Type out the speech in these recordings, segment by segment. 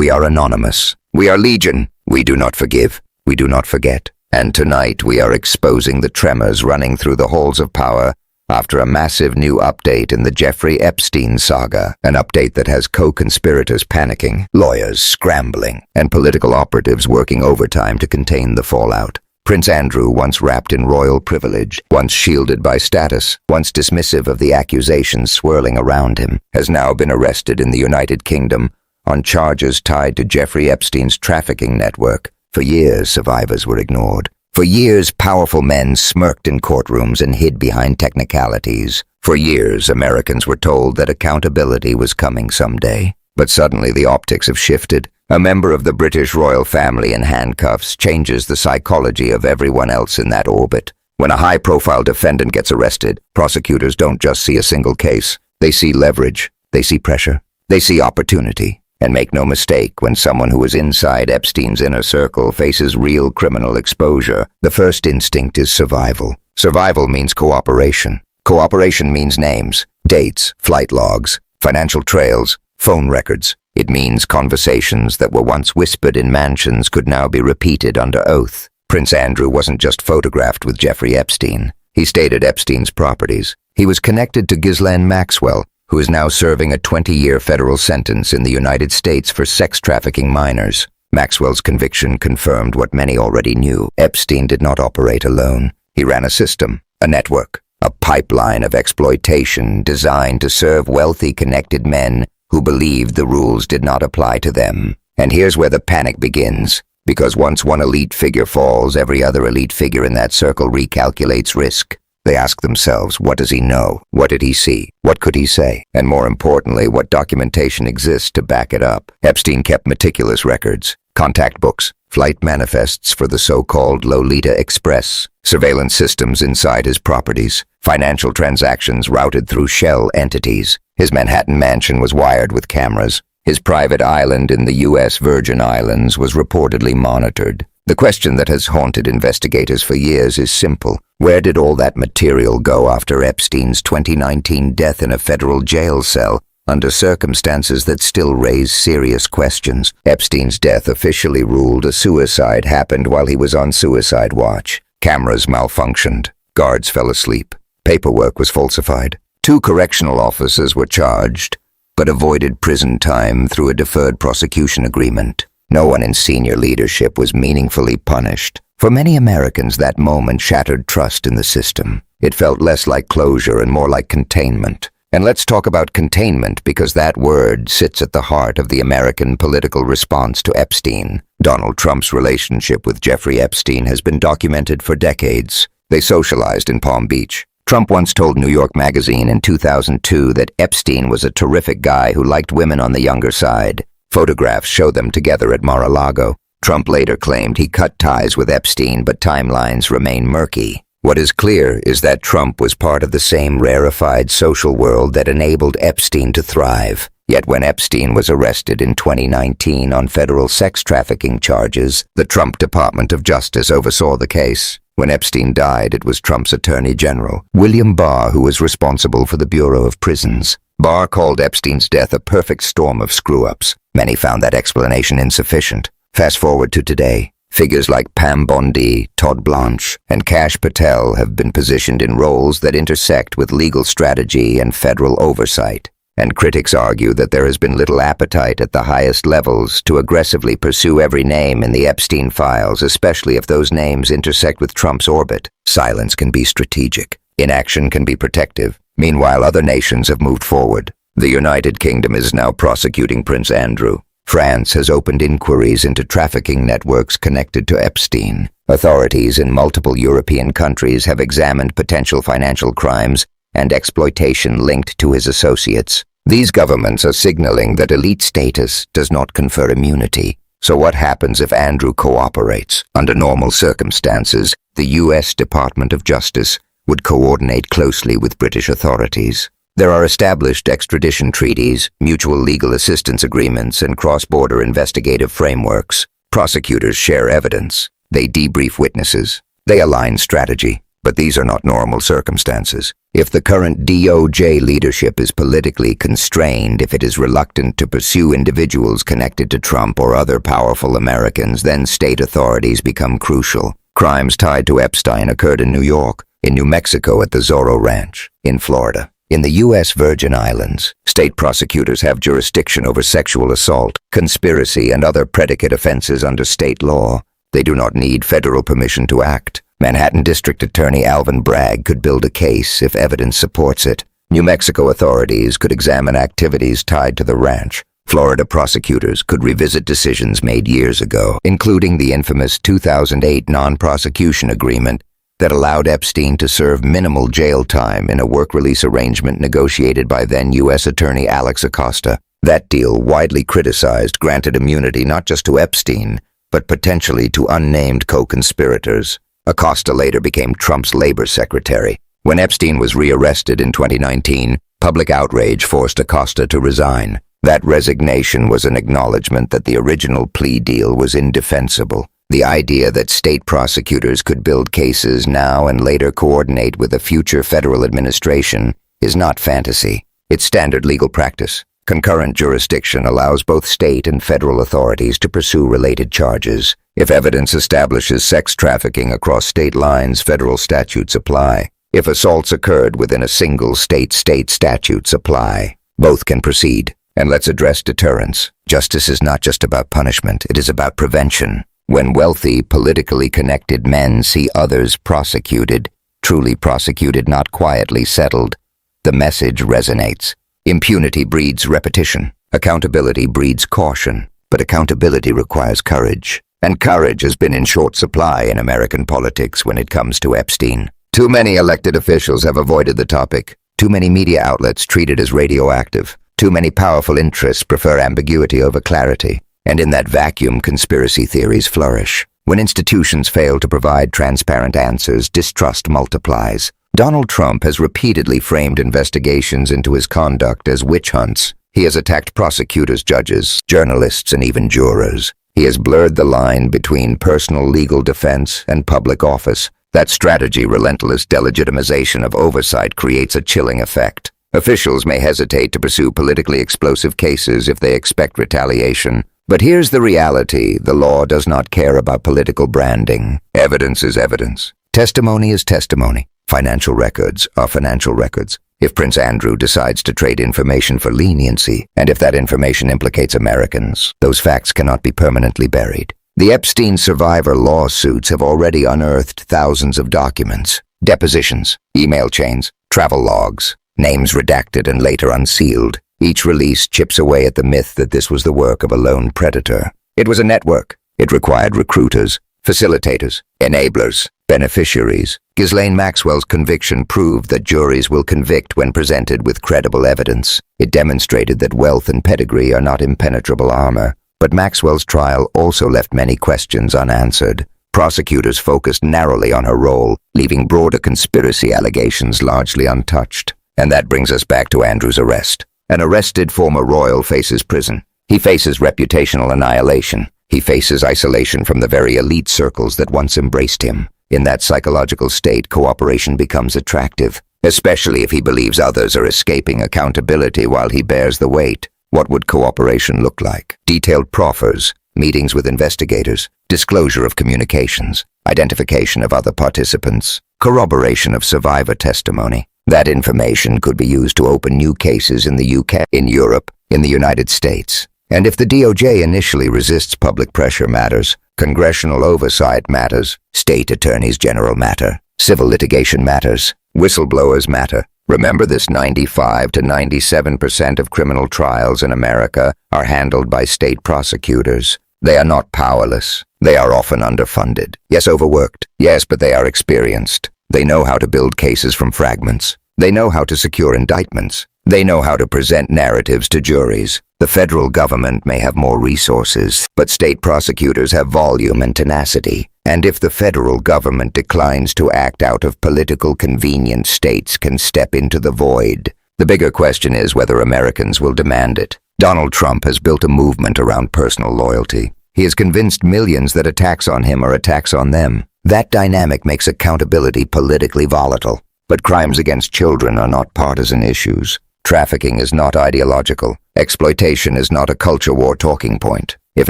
We are anonymous. We are legion. We do not forgive. We do not forget. And tonight we are exposing the tremors running through the halls of power after a massive new update in the Jeffrey Epstein saga, an update that has co-conspirators panicking, lawyers scrambling, and political operatives working overtime to contain the fallout. Prince Andrew, once wrapped in royal privilege, once shielded by status, once dismissive of the accusations swirling around him, has now been arrested in the United Kingdom on charges tied to Jeffrey Epstein's trafficking network. For years, survivors were ignored. For years, powerful men smirked in courtrooms and hid behind technicalities. For years, Americans were told that accountability was coming someday. But suddenly the optics have shifted. A member of the British royal family in handcuffs changes the psychology of everyone else in that orbit. When a high-profile defendant gets arrested, prosecutors don't just see a single case. They see leverage. They see pressure. They see opportunity. And make no mistake, when someone who is inside Epstein's inner circle faces real criminal exposure, the first instinct is survival. Survival means cooperation. Cooperation means names, dates, flight logs, financial trails, phone records. It means conversations that were once whispered in mansions could now be repeated under oath. Prince Andrew wasn't just photographed with Jeffrey Epstein. He stayed at Epstein's properties. He was connected to Ghislaine Maxwell, who is now serving a 20-year federal sentence in the United States for sex trafficking minors. Maxwell's conviction confirmed what many already knew. Epstein did not operate alone. He ran a system, a network, a pipeline of exploitation designed to serve wealthy, connected men who believed the rules did not apply to them. And here's where the panic begins. Because once one elite figure falls, every other elite figure in that circle recalculates risk. They ask themselves, what does he know? What did he see? What could he say? And more importantly, what documentation exists to back it up? Epstein kept meticulous records, contact books, flight manifests for the so-called Lolita Express, surveillance systems inside his properties, financial transactions routed through shell entities. His Manhattan mansion was wired with cameras. His private island in the U.S. Virgin Islands was reportedly monitored. The question that has haunted investigators for years is simple. Where did all that material go after Epstein's 2019 death in a federal jail cell under circumstances that still raise serious questions? Epstein's death, officially ruled a suicide, happened while he was on suicide watch. Cameras malfunctioned. Guards fell asleep. Paperwork was falsified. 2 correctional officers were charged, but avoided prison time through a deferred prosecution agreement. No one in senior leadership was meaningfully punished. For many Americans, that moment shattered trust in the system. It felt less like closure and more like containment. And let's talk about containment, because that word sits at the heart of the American political response to Epstein. Donald Trump's relationship with Jeffrey Epstein has been documented for decades. They socialized in Palm Beach. Trump once told New York Magazine in 2002 that Epstein was a terrific guy who liked women on the younger side. Photographs show them together at Mar-a-Lago. Trump later claimed he cut ties with Epstein, but timelines remain murky. What is clear is that Trump was part of the same rarefied social world that enabled Epstein to thrive. Yet when Epstein was arrested in 2019 on federal sex trafficking charges, the Trump Department of Justice oversaw the case. When Epstein died, it was Trump's Attorney General, William Barr, who was responsible for the Bureau of Prisons. Barr called Epstein's death a perfect storm of screw-ups. Many found that explanation insufficient. Fast forward to today. Figures like Pam Bondi, Todd Blanche, and Kash Patel have been positioned in roles that intersect with legal strategy and federal oversight. And critics argue that there has been little appetite at the highest levels to aggressively pursue every name in the Epstein files, especially if those names intersect with Trump's orbit. Silence can be strategic. Inaction can be protective. Meanwhile, other nations have moved forward. The United Kingdom is now prosecuting Prince Andrew. France has opened inquiries into trafficking networks connected to Epstein. Authorities in multiple European countries have examined potential financial crimes and exploitation linked to his associates. These governments are signaling that elite status does not confer immunity. So what happens if Andrew cooperates? Under normal circumstances, the U.S. Department of Justice would coordinate closely with British authorities. There are established extradition treaties, mutual legal assistance agreements, and cross-border investigative frameworks. Prosecutors share evidence. They debrief witnesses. They align strategy. But these are not normal circumstances. If the current DOJ leadership is politically constrained, if it is reluctant to pursue individuals connected to Trump or other powerful Americans, then state authorities become crucial. Crimes tied to Epstein occurred in New York, in New Mexico at the Zorro Ranch, in Florida. In the U.S. Virgin Islands, state prosecutors have jurisdiction over sexual assault, conspiracy, and other predicate offenses under state law. They do not need federal permission to act. Manhattan District Attorney Alvin Bragg could build a case if evidence supports it. New Mexico authorities could examine activities tied to the ranch. Florida prosecutors could revisit decisions made years ago, including the infamous 2008 non-prosecution agreement that allowed Epstein to serve minimal jail time in a work-release arrangement negotiated by then U.S. Attorney Alex Acosta. That deal, widely criticized, granted immunity not just to Epstein, but potentially to unnamed co-conspirators. Acosta later became Trump's labor secretary. When Epstein was rearrested in 2019, public outrage forced Acosta to resign. That resignation was an acknowledgement that the original plea deal was indefensible. The idea that state prosecutors could build cases now and later coordinate with a future federal administration is not fantasy. It's standard legal practice. Concurrent jurisdiction allows both state and federal authorities to pursue related charges. If evidence establishes sex trafficking across state lines, federal statutes apply. If assaults occurred within a single state, state statutes apply. Both can proceed. And let's address deterrence. Justice is not just about punishment, it is about prevention. When wealthy, politically connected men see others prosecuted, truly prosecuted, not quietly settled, the message resonates. Impunity breeds repetition. Accountability breeds caution. But accountability requires courage. And courage has been in short supply in American politics when it comes to Epstein. Too many elected officials have avoided the topic. Too many media outlets treat it as radioactive. Too many powerful interests prefer ambiguity over clarity. And in that vacuum, conspiracy theories flourish. When institutions fail to provide transparent answers, distrust multiplies. Donald Trump has repeatedly framed investigations into his conduct as witch hunts. He has attacked prosecutors, judges, journalists, and even jurors. He has blurred the line between personal legal defense and public office. That strategy, relentless delegitimization of oversight, creates a chilling effect. Officials may hesitate to pursue politically explosive cases if they expect retaliation. But here's the reality: the law does not care about political branding. Evidence is evidence. Testimony is testimony. Financial records are financial records. If Prince Andrew decides to trade information for leniency, and if that information implicates Americans, those facts cannot be permanently buried. The Epstein survivor lawsuits have already unearthed thousands of documents, depositions, email chains, travel logs, names redacted and later unsealed. Each release chips away at the myth that this was the work of a lone predator. It was a network. It required recruiters, facilitators, enablers, beneficiaries. Ghislaine Maxwell's conviction proved that juries will convict when presented with credible evidence. It demonstrated that wealth and pedigree are not impenetrable armor. But Maxwell's trial also left many questions unanswered. Prosecutors focused narrowly on her role, leaving broader conspiracy allegations largely untouched. And that brings us back to Andrew's arrest. An arrested former royal faces prison. He faces reputational annihilation. He faces isolation from the very elite circles that once embraced him. In that psychological state, cooperation becomes attractive, especially if he believes others are escaping accountability while he bears the weight. What would cooperation look like? Detailed proffers, meetings with investigators, disclosure of communications, identification of other participants, corroboration of survivor testimony. That information could be used to open new cases in the UK, in Europe, in the United States. And if the DOJ initially resists, public pressure matters, congressional oversight matters, state attorneys general matter, civil litigation matters, whistleblowers matter. Remember this: 95 to 97% of criminal trials in America are handled by state prosecutors. They are not powerless. They are often underfunded. Yes, overworked. Yes, but they are experienced. They know how to build cases from fragments. They know how to secure indictments. They know how to present narratives to juries. The federal government may have more resources, but state prosecutors have volume and tenacity. And if the federal government declines to act out of political convenience, states can step into the void. The bigger question is whether Americans will demand it. Donald Trump has built a movement around personal loyalty. He has convinced millions that attacks on him are attacks on them. That dynamic makes accountability politically volatile. But crimes against children are not partisan issues. Trafficking is not ideological. Exploitation is not a culture war talking point. If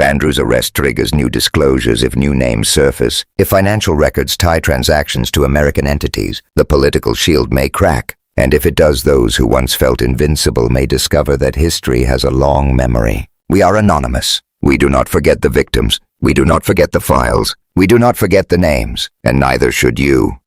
Andrew's arrest triggers new disclosures, if new names surface, if financial records tie transactions to American entities, the political shield may crack. And if it does, those who once felt invincible may discover that history has a long memory. We are anonymous. We do not forget the victims. We do not forget the files. We do not forget the names. And neither should you.